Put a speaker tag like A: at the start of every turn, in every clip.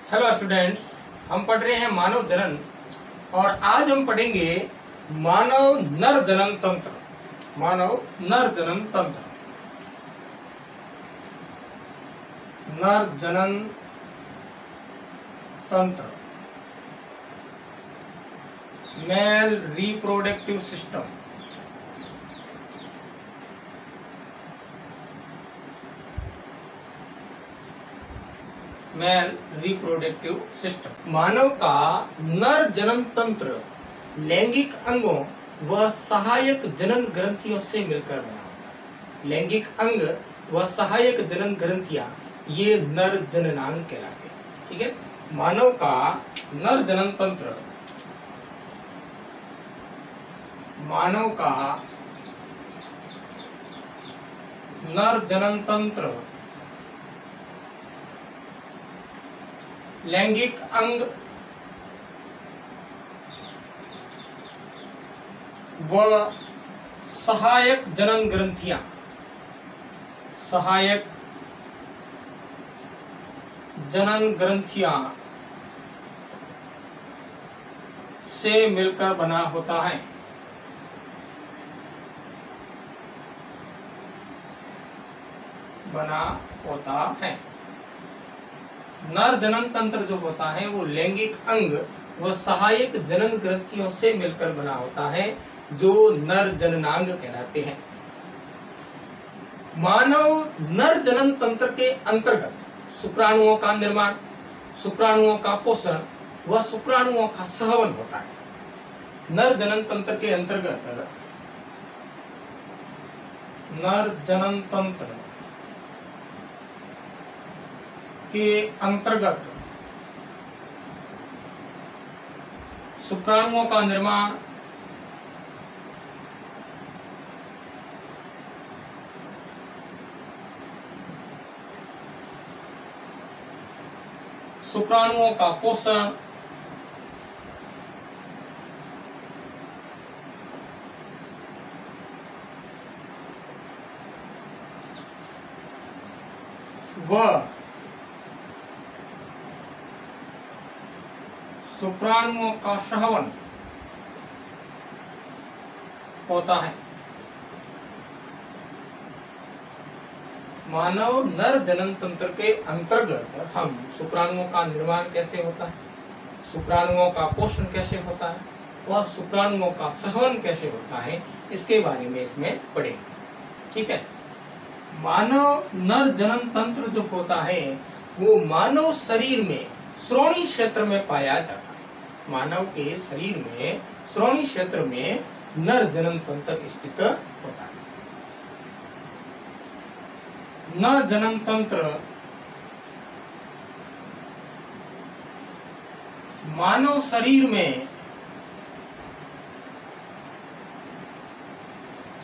A: Hello students, हम पढ़ रहे हैं मानव जनन और आज हम पढ़ेंगे मानव नर जनन तंत्र। मानव नर जनन तंत्र, नर जनन तंत्र, male reproductive system. Male reproductive system. मानव का नर जनन तंत्र लैंगिक अंगों व सहायक जनन ग्रंथियों से मिलकर बना होता है। लैंगिक अंग व सहायक जनन ग्रंथियां ये नर जननांग कहलाते हैं। ठीक है, मानव का नर जनन तंत्र, मानव का नर जनन तंत्र लैंगिक अंग व सहायक जनन ग्रंथियां, सहायक जनन ग्रंथियां से मिलकर बना होता है। बना होता है। नर जनन तंत्र जो होता है वो लैंगिक अंग व सहायक जनन ग्रंथियों से मिलकर बना होता है, जो नर जननांग कहलाते हैं। मानव नर जनन तंत्र के अंतर्गत शुक्राणुओं का निर्माण, शुक्राणुओं का पोषण व शुक्राणुओं का सहवन होता है। नर जनन तंत्र के अंतर्गत, नर जनन तंत्र के अंतर्गत शुक्राणुओं का निर्माण, शुक्राणुओं का पोषण व शुक्राणुओं का सहवन होता है। मानव नर जनन तंत्र के अंतर्गत हम शुक्राणुओं का निर्माण कैसे होता है, शुक्राणुओं का पोषण कैसे होता है और शुक्राणुओं का सहवन कैसे होता है, इसके बारे में इसमें पढ़ेंगे। ठीक है, मानव नर जनन तंत्र जो होता है वो मानव शरीर में श्रोणि क्षेत्र में पाया जाता है। मानव के शरीर में श्रोणि क्षेत्र में नर जनन तंत्र स्थित होता है। नर जनन तंत्र मानव शरीर में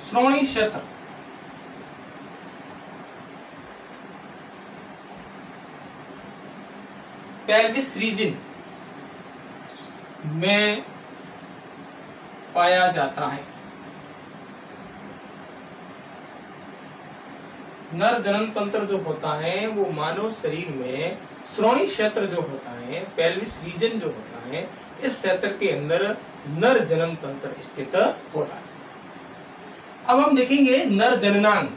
A: श्रोणि क्षेत्र पेल्विस रीजन में पाया जाता है। नर जनन तंत्र जो होता है वो मानव शरीर में श्रोणि क्षेत्र जो होता है, पेल्विस रीजन जो होता है, इस क्षेत्र के अंदर नर जनन तंत्र स्थित होता है। अब हम देखेंगे नर जननांग,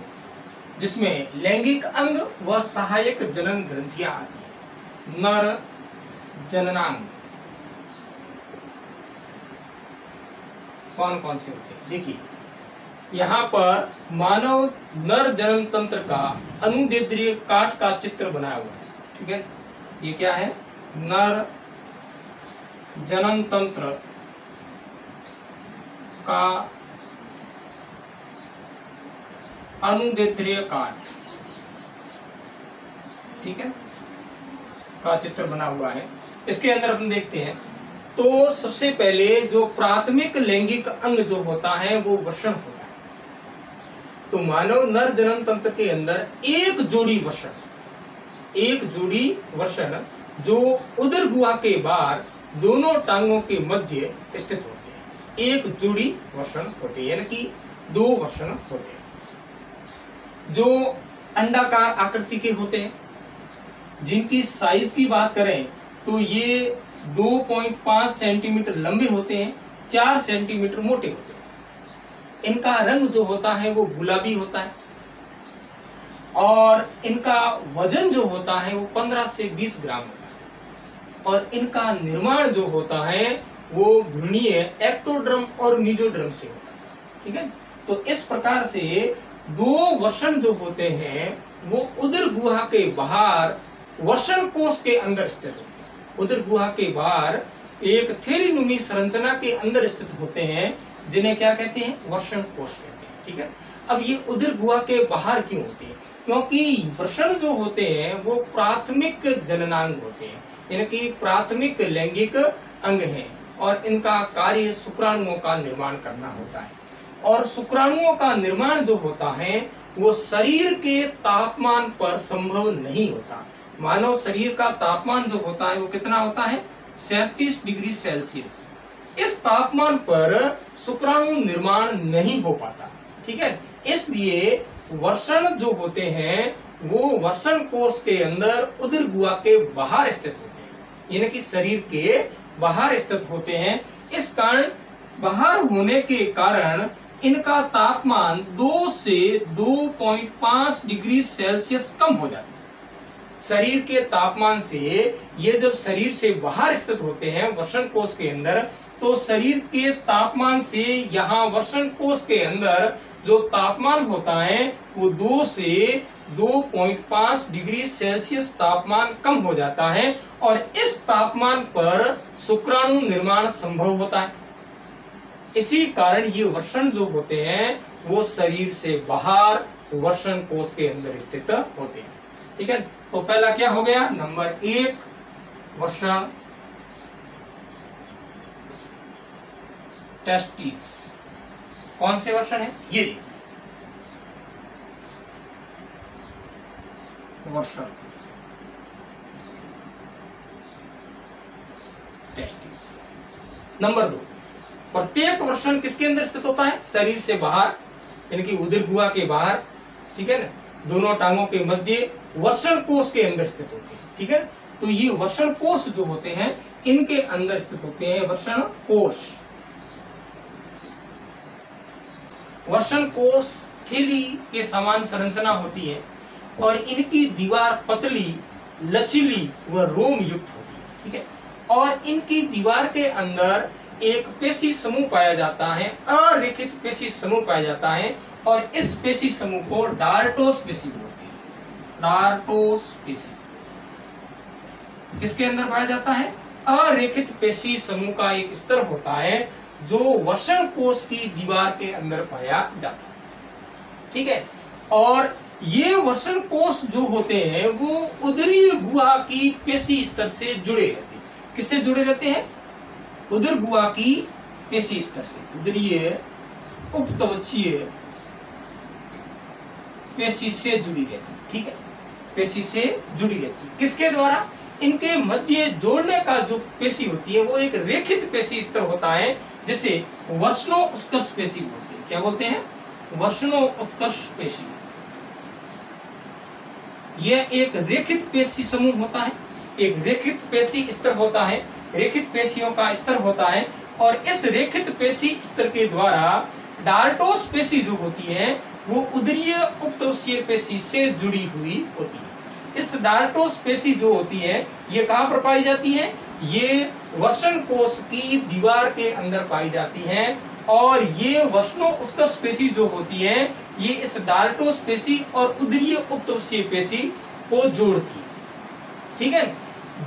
A: जिसमें लैंगिक अंग व सहायक जनन ग्रंथियां आती हैं। नर जननांग कौन कौन से होते हैं? देखिए, यहाँ पर मानव नर जनन तंत्र का अनुदैर्ध्य काट का चित्र बनाया हुआ है। ठीक है, ये क्या है? नर जनन तंत्र का अनुदैर्ध्य काट, ठीक है, का चित्र बना हुआ है। इसके अंदर अपन देखते हैं तो सबसे पहले जो प्राथमिक लैंगिक अंग जो होता है वो वृषण होता है। तो मानव नर जनन तंत्र के अंदर एक जोड़ी वृषण जो उदर गुहा के बाहर दोनों टांगों के मध्य स्थित होते हैं। एक जोड़ी वृषण होते हैं, यानी कि दो वृषण होते हैं जो अंडाकार आकृति के होते हैं, जिनकी साइज की बात करें तो ये 2.5 सेंटीमीटर लंबे होते हैं, 4 सेंटीमीटर मोटे होते हैं। इनका रंग जो होता है वो गुलाबी होता है और इनका वजन जो होता है वो 15 से 20 ग्राम होता है और इनका निर्माण जो होता है वो घूर्णीय एक्टोड्रम और मीजोड्रम से होता है। ठीक है, तो इस प्रकार से दो वसन जो होते हैं वो उदर गुहा के बाहर वसन कोश के अंदर स्थित होते हैं। उदर गुहा के बाहर एक थैलीनुमी संरचना के अंदर स्थित होते हैं जिन्हें क्या कहते हैं, वसन कोश कहते हैं। ठीक है, अब ये उदर गुहा के बाहर क्यों होते हैं? क्योंकि वसन जो होते हैं वो प्राथमिक जननांग होते हैं, यानी कि प्राथमिक लैंगिक अंग हैं और इनका कार्य शुक्राणुओं का निर्माण करना होता है। और शुक्राणुओं का निर्माण जो होता है वो शरीर के तापमान पर संभव नहीं होता। मानव शरीर का तापमान जो होता है वो कितना होता है, 37 डिग्री सेल्सियस। इस तापमान पर शुक्राणु निर्माण नहीं हो पाता। ठीक है, इसलिए वसन जो होते हैं वो वसन कोश के अंदर उदर गुहा के बाहर स्थित होते हैं, यानी कि शरीर के बाहर स्थित होते हैं। इस कारण बाहर होने के कारण इनका तापमान 2 से 2.5 डिग्री सेल्सियस कम हो जाता है। शरीर के तापमान से ये जब शरीर से बाहर स्थित होते हैं वसन कोश के अंदर, तो शरीर के तापमान से यहाँ वसन कोश के अंदर जो तापमान होता है वो 2 से 2.5 डिग्री सेल्सियस तापमान कम हो जाता है और इस तापमान पर शुक्राणु निर्माण संभव होता है। इसी कारण ये वसन जो होते हैं वो शरीर से बाहर वसन कोश के अंदर स्थित होते हैं। ठीक है, तो पहला क्या हो गया, नंबर 1 वसन टेस्टिस। कौन से वसन है, ये देखिए वसन टेस्टिस। नंबर 2, प्रत्येक वसन किसके अंदर स्थित होता है, शरीर से बाहर, यानी कि उदर गुहा के बाहर। ठीक है ना, दोनों टांगों के मध्य वसन कोश के अंदर स्थित होते हैं। ठीक है, तो ये वसन कोश जो होते हैं इनके अंदर स्थित होते हैं वसन कोश। वसन कोश थैली के समान संरचना होती है और इनकी दीवार पतली, लचीली व रोम युक्त होती है। ठीक है, और इनकी दीवार के अंदर एक पेशी समूह पाया जाता है, अरेखित पेशी समूह पाया जाता है और इस पेशी समूह को डार्टोस पेशी बोलते हैं। डार्टोस पेशी किसके अंदर पाया जाता है, अरेखित पेशी समूह का एक स्तर होता है जो वसन कोश की दीवार के अंदर पाया जाता है। ठीक है, और ये वसन कोश जो होते हैं वो उदरीय गुहा की पेशी स्तर से जुड़े रहते हैं। किससे जुड़े रहते हैं, उदर गुहा की पेशी स्तर से, उदरीय उपत्वचीय पेशी से जुड़ी रहती है। ठीक है, पेशी से जुड़ी रहती है। किसके द्वारा, इनके मध्य जोड़ने का जो पेशी होती है वो एक रेखित पेशी स्तर होता है जिसे वसनो उत्कर्ष पेशी बोलते हैं। क्या बोलते हैं, वसनो उत्कर्ष पेशी। यह एक रेखित पेशी समूह होता है, एक रेखित पेशी स्तर होता है, रेखित पेशियों का स्तर होता है और इस रेखित पेशी स्तर के द्वारा डार्टोस पेशी जो होती है वो उदरीय उपतोषीय पेशी से जुड़ी हुई होती है। इस डार्टोस पेशी जो होती है ये कहाँ पर पाई जाती है, ये वसन कोश की दीवार के अंदर पाई जाती है और ये वसनो उत्कर्ष पेशी जो होती है ये इस डार्टोस पेशी और उदरीय उपतोषीय पेशी को जोड़ती है। ठीक है,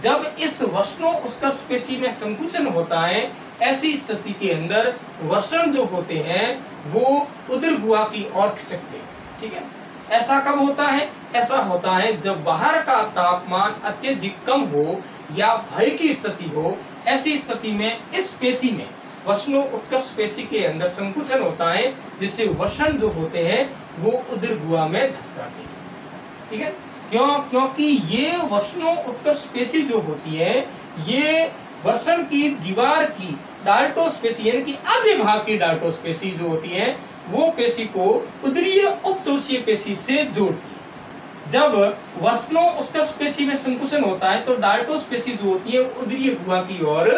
A: जब इस वसनो उत्कर्ष पेशी में संकुचन होता है ऐसी स्थिति के अंदर वसन जो होते हैं वो उदर गुहा की ओर खिंचते हैं। ठीक है, ऐसा कब होता है, ऐसा होता है जब बाहर का तापमान अत्यधिक कम हो या भय की स्थिति हो। ऐसी स्थिति में इस पेशी में वसनो उत्कर्ष पेशी के अंदर संकुचन होता है जिससे वसन जो होते हैं वो उदर गुहा में धस जाते हैं। ठीक है, क्योंकि ये वसनो उत्कर्ष पेशी जो होती है ये वसन की दीवार की डार्टोस पेशी यानी कि आधे भाग की डार्टोस पेशी जो होती है वो पेशी को उदरीय उपतोषीय पेशी से जोड़ती है। जब वसनोस्कस में संकुचन होता है तो डार्टोस पेशी जो होती है उदरीय गुहा की ओर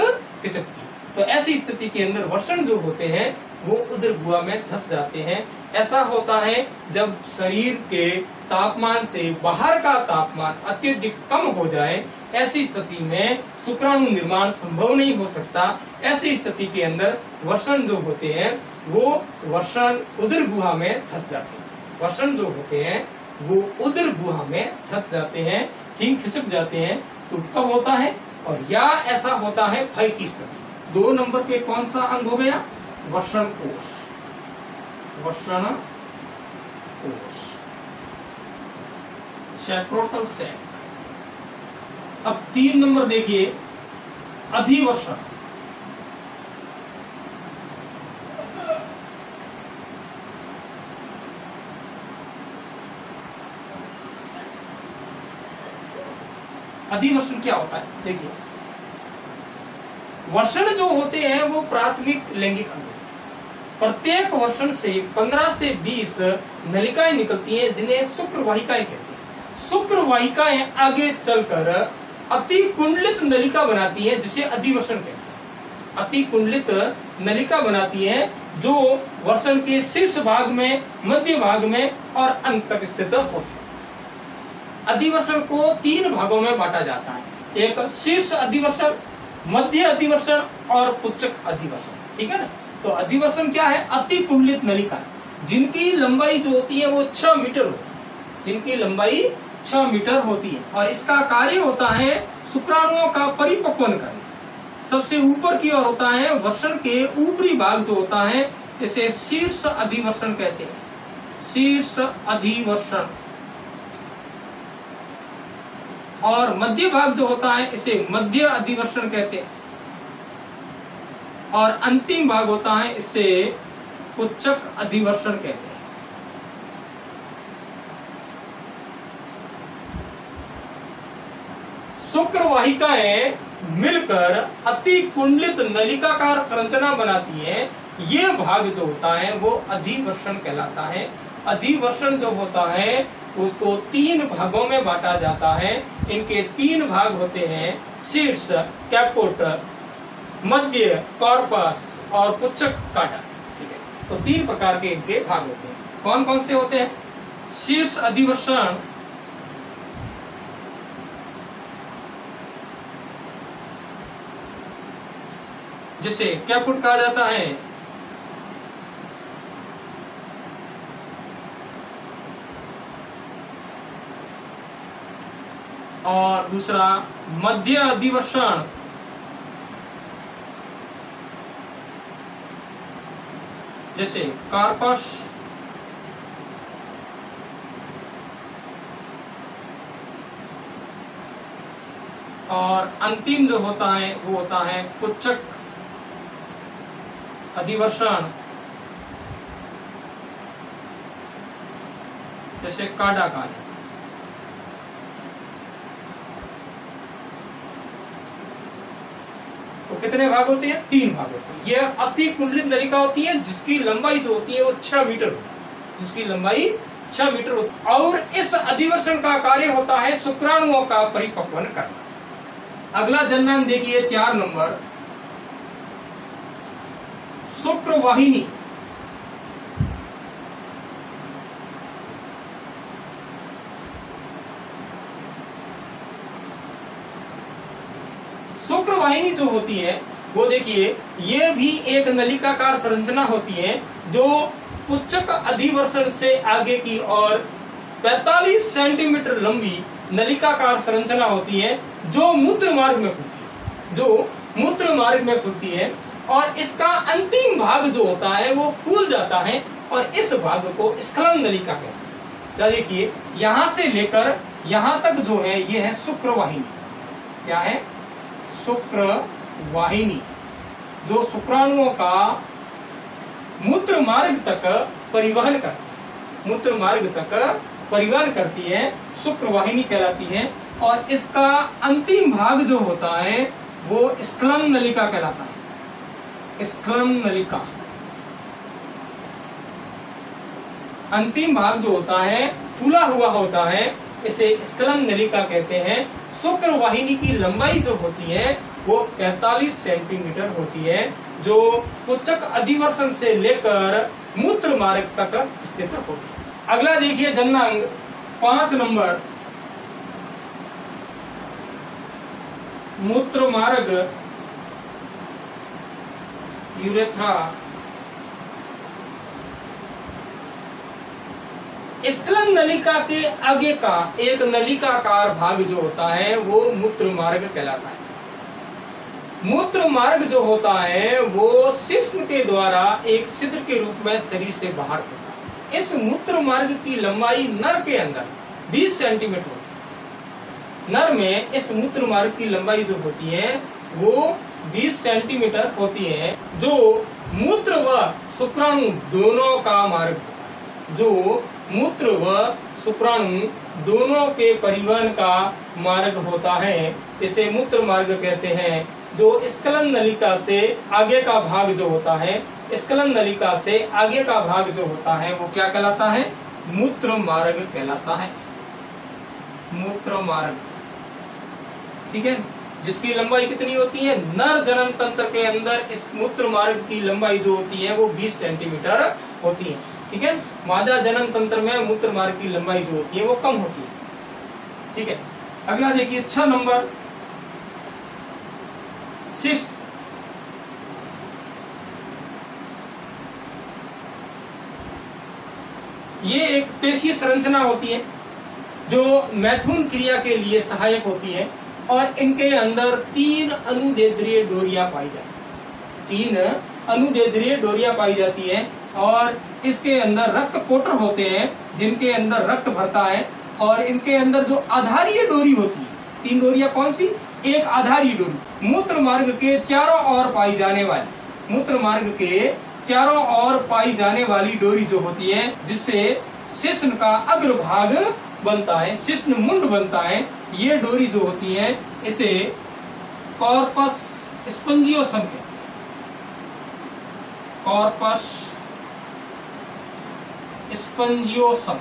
A: खिंचती है। तो ऐसी स्थिति के अंदर वसन जो होते हैं वो उदर गुहा में धंस जाते हैं। ऐसा होता है जब शरीर के तापमान से बाहर का तापमान अत्यधिक कम हो जाए, ऐसी स्थिति में शुक्राणु निर्माण संभव नहीं हो सकता। ऐसी स्थिति के अंदर वसन जो होते हैं वो वसन उदर गुहा में धंस जाते हैं। वसन जो होते हैं वो उदर गुहा में धंस जाते हैं, खिसक जाते हैं। तो कब होता है? और या ऐसा होता है भय की स्थिति। 2 नंबर पे कौन सा अंग हो गया? वसन कोश। वसन कोश, सैक्रोटल सैक। अब 3 नंबर देखिए, अधिवसन। अधिवसन क्या होता है? देखिए, वसन जो होते हैं वो प्राथमिक लैंगिक अंग। प्रत्येक वसन से 15 से 20 नलिकाएं निकलती हैं जिन्हें शुक्र वाहिकाएं कहते हैं। शुक्र वाहिकाएं आगे चलकर अति कुंडलित नलिका बनाती हैं जिसे अधिवसन कहते हैं। अति कुंडलित नलिका बनाती है जो वसन के शीर्ष भाग में, मध्य भाग में और अंत तक स्थित होती है। अधिवसन को 3 भागों में बांटा जाता है, एक शीर्ष अधिवसन, मध्य अधिवसन और पुच्छक अधिवसन। ठीक है ना? तो अधिवसन क्या है? अति कुंडलित नलिका जिनकी लंबाई जो होती है वो 6 मीटर होती है, जिनकी लंबाई 6 मीटर होती है। और इसका कार्य होता है शुक्राणुओं का परिपक्वन करना। सबसे ऊपर की ओर होता है वसन के ऊपरी भाग जो होता है इसे शीर्ष अधिवसन कहते हैं। शीर्ष अधिवसन। और मध्य भाग जो होता है इसे मध्य अधिवसन कहते हैं। और अंतिम भाग होता है इसे पुच्छक अधिवसन कहते हैं। शुक्र वाहिकाएं मिलकर अति कुंडलित नलिकाकार संरचना बनाती है। ये भाग जो होता है वो अधिवसन कहलाता है। अधिवसन जो होता है उसको 3 भागों में बांटा जाता है। इनके 3 भाग होते हैं, शीर्ष कैपोट, मध्य कॉर्पस और पुच्छक काटा। ठीक है, तो 3 प्रकार के इनके भाग होते हैं। कौन कौन से होते हैं? शीर्ष अधिवसन, जिसे कैपुट कहा जाता है, और दूसरा मध्य अधिवसन, जैसे कार्पस, और अंतिम जो होता है वो होता है पुच्छक अधिवसन, जैसे काडा का। तो कितने भाग होते हैं? 3 भाग होते हैं। यह अति कुंडलित नलिका होती है जिसकी लंबाई जो होती है वो 6 मीटर होती है, जिसकी लंबाई 6 मीटर होती है। और इस अधिवसन का कार्य होता है शुक्राणुओं का परिपक्वन करना। अगला जननांग देखिए 4 नंबर, शुक्र वाहिनी। शुक्र वाहिनी जो होती है वो देखिए, ये भी एक नलिकाकार संरचना होती है जो पुच्छक अधिवसन से आगे की ओर 45 सेंटीमीटर लंबी नलिकाकार संरचना होती है जो मूत्र मार्ग में खुलती है, जो मूत्र मार्ग में खुलती है। और इसका अंतिम भाग जो होता है वो फूल जाता है और इस भाग को स्खलन नलिका कहते हैं। देखिए, यहां से लेकर यहां तक जो है ये है शुक्र वाहिनी। क्या है? शुक्र वाहिनी, जो शुक्राणुओं का मूत्र मार्ग तक परिवहन करती है, मूत्र मार्ग तक परिवहन करती है, शुक्र वाहिनी कहलाती है। और इसका अंतिम भाग जो होता है वो स्खलन नलिका कहलाता है। स्खलन नलिका, अंतिम भाग जो होता है फूला हुआ होता है इसे स्खलन नलिका कहते हैं। शुक्र वाहिनी की लंबाई जो होती है वो 45 सेंटीमीटर होती है, जो पुच्छक अधिवर्षण से लेकर मूत्र मार्ग तक स्थित होती है। अगला देखिए जननांग 5 नंबर, मूत्र मार्ग यूरेथ्रा। स्खलन नलिका के आगे का एक नलिकाकार भाग जो होता है वो मूत्र मार्ग कहलाता है। मूत्र मार्ग जो होता है वो शिश्न के द्वारा एक छिद्र के रूप में शरीर से बाहर होता है। इस मूत्र मार्ग की लंबाई नर के अंदर 20 सेंटीमीटर होती है। नर में इस मूत्र मार्ग की लंबाई जो होती है वो 20 सेंटीमीटर होती है, जो मूत्र व शुक्राणु दोनों का मार्ग होता है। जो मूत्र व शुक्राणु दोनों के परिवहन का मार्ग होता है, इसे मूत्र मार्ग कहते हैं। जो स्खलन नलिका से आगे का भाग जो होता है, स्खलन नलिका से आगे का भाग जो होता है वो क्या कहलाता है? मूत्र मार्ग कहलाता है। मूत्र मार्ग, ठीक है, जिसकी लंबाई कितनी होती है? नर जनन तंत्र के अंदर इस मूत्र मार्ग की लंबाई जो होती है वो 20 सेंटीमीटर होती है, ठीक है। मादा जनन तंत्र में मूत्र मार्ग की लंबाई जो होती है वो कम होती है, ठीक है। अगला देखिए 6 नंबर, शिश्न। ये एक पेशीय संरचना होती है जो मैथुन क्रिया के लिए सहायक होती है, और इनके अंदर 3 अनुदेद्रीय डोरियां पाई जाती है। 3 अनुदेद्रीय डोरियां पाई जाती है, और इसके अंदर रक्त कोटर होते हैं जिनके अंदर रक्त भरता है, और इनके अंदर जो आधारीय डोरी होती है, 3 डोरियां कौन सी? एक आधारीय डोरी मूत्र मार्ग के चारों ओर पाई जाने वाली, मूत्र मार्ग के चारों ओर पाई जाने वाली डोरी जो होती है, जिससे शिश्न का अग्रभाग बनता है, शिश्न मुंड बनता है। ये डोरी जो होती है इसे कॉर्पस स्पंजियोसम कहते हैं। कॉर्पस स्पंजियोसम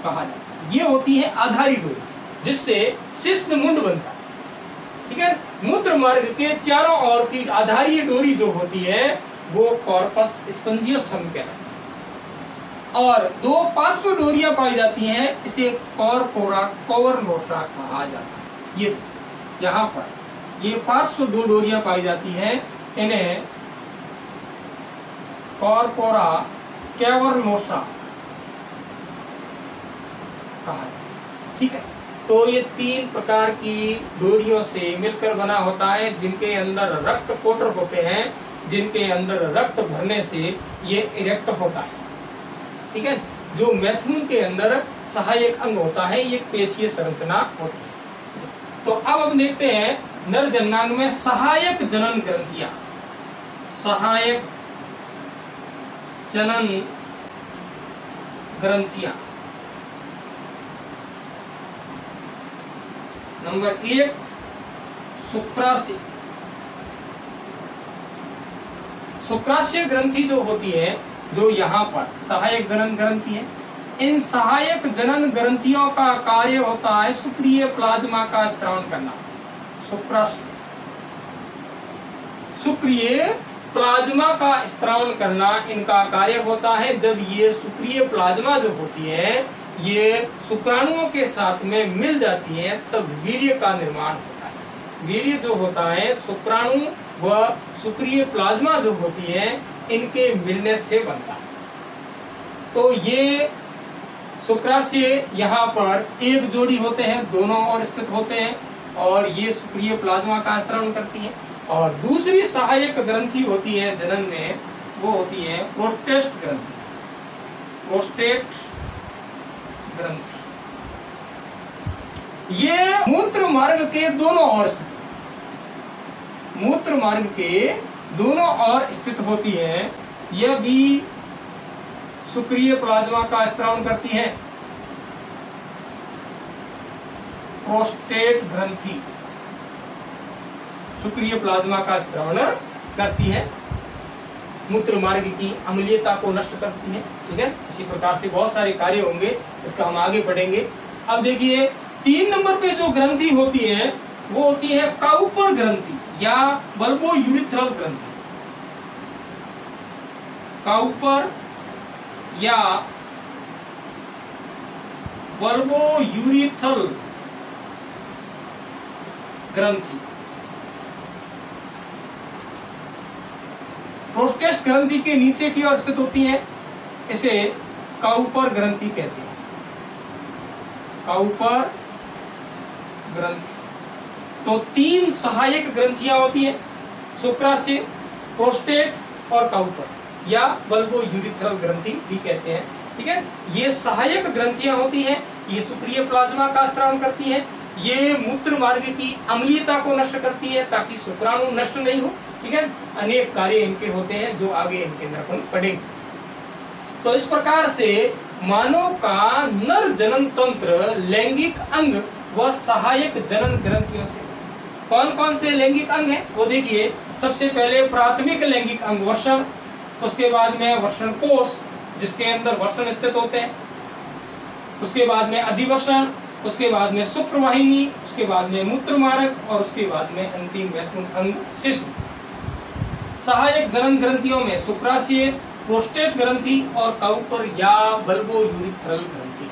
A: कहा जाता है। ये होती है आधारी डोरी जिससे शिश्न मुंड बनता है, ठीक है। मूत्र मार्ग के चारों ओर की आधारीय डोरी जो होती है वो कॉर्पस स्पंजियोसम कहलाती है। और 2 पार्श्व डोरियां पाई जाती हैं, इसे कॉर्पोरा कॉवर्नोसा कहा जाता है। ये यहाँ पर ये पार्श्व 2 डोरियां पाई जाती हैं, इन्हें कॉर्पोरा कैवर्नोसा कहा जाता है, ठीक है। तो ये 3 प्रकार की डोरियों से मिलकर बना होता है, जिनके अंदर रक्त कोटर होते हैं, जिनके अंदर रक्त भरने से ये इरेक्ट होता है, ठीक है। जो मैथुन के अंदर सहायक अंग होता है, ये पेशीय संरचना होती है। तो अब हम देखते हैं नर जननांग में सहायक जनन ग्रंथियां। सहायक जनन ग्रंथियां, नंबर 1 शुक्राशय। शुक्राशय ग्रंथि जो होती है, जो यहाँ पर सहायक जनन ग्रंथि है, इन सहायक जनन ग्रंथियों का कार्य होता है शुक्रीय प्लाज्मा का स्त्रावन करना। शुक्राशय शुक्रीय प्लाज्मा का स्त्रावन करना इनका कार्य होता है। जब ये शुक्रीय प्लाज्मा जो होती है ये शुक्राणुओं के साथ में मिल जाती है, तब वीर्य का निर्माण होता है। वीर्य जो होता है शुक्राणु व शुक्रीय प्लाज्मा जो होती है इनके मिलने से बनता है। तो ये शुक्राशय यहाँ पर एक जोड़ी होते हैं, दोनों ओर स्थित होते हैं, और ये शुक्रीय प्लाज्मा का स्त्रावन करती है। और दूसरी सहायक ग्रंथि होती है जनन में, वो होती है प्रोस्टेट ग्रंथि। प्रोस्टेट ग्रंथि ये मूत्र मार्ग के दोनों ओर स्थित, मूत्र मार्ग के दोनों ओर स्थित होती है। यह भी शुक्रीय प्लाज्मा का स्त्रावन करती है। प्रोस्टेट ग्रंथि शुक्रीय प्लाज्मा का स्त्रावन करती है, मूत्र मार्ग की अम्लीयता को नष्ट करती है, ठीक है। इसी प्रकार से बहुत सारे कार्य होंगे, इसका हम आगे पढ़ेंगे। अब देखिए 3 नंबर पे जो ग्रंथि होती है वो होती है काउपर ग्रंथि या बल्बो यूरिथ्रल ग्रंथि। काउपर या बल्बो यूरिथ्रल ग्रंथि। प्रोस्टेट ग्रंथि के नीचे की ओर स्थित होती है, इसे काउपर ग्रंथि कहते हैं। काउपर ग्रंथि। तो 3 सहायक ग्रंथियां होती हैं, शुक्राशय, प्रोस्टेट और काउपर या बल्बो यूरिथ्रल ग्रंथि भी कहते हैं। ठीक है, ये सहायक ग्रंथियां होती हैं, ये शुक्रीय प्लाज्मा का स्त्राव करती हैं, ये मूत्र मार्ग की अम्लीयता को नष्ट करती है ताकि शुक्राणु नष्ट नहीं हो। ठीक है, अनेक कार्य इनके होते हैं जो आगे इनके अंदर अपन पढ़ेंगे। तो इस प्रकार से मानव का नर जनन तंत्र लैंगिक अंग व सहायक जनन ग्रंथियों से। कौन कौन से लैंगिक अंग हैं वो देखिए। सबसे पहले प्राथमिक लैंगिक अंग वृषण, उसके बाद में वृषण कोष जिसके अंदर वृषण स्थित होते हैं, उसके बाद में अधिवृषण, उसके बाद में शुक्रवाहिनी, उसके बाद में मूत्रमार्ग और उसके बाद में अंतिम मैथुन अंग शिश्न। सहायक जनन ग्रंथियों में शुक्राशय, प्रोस्टेट ग्रंथि और काउपर या बल्बो यूरिथ्रल ग्रंथि।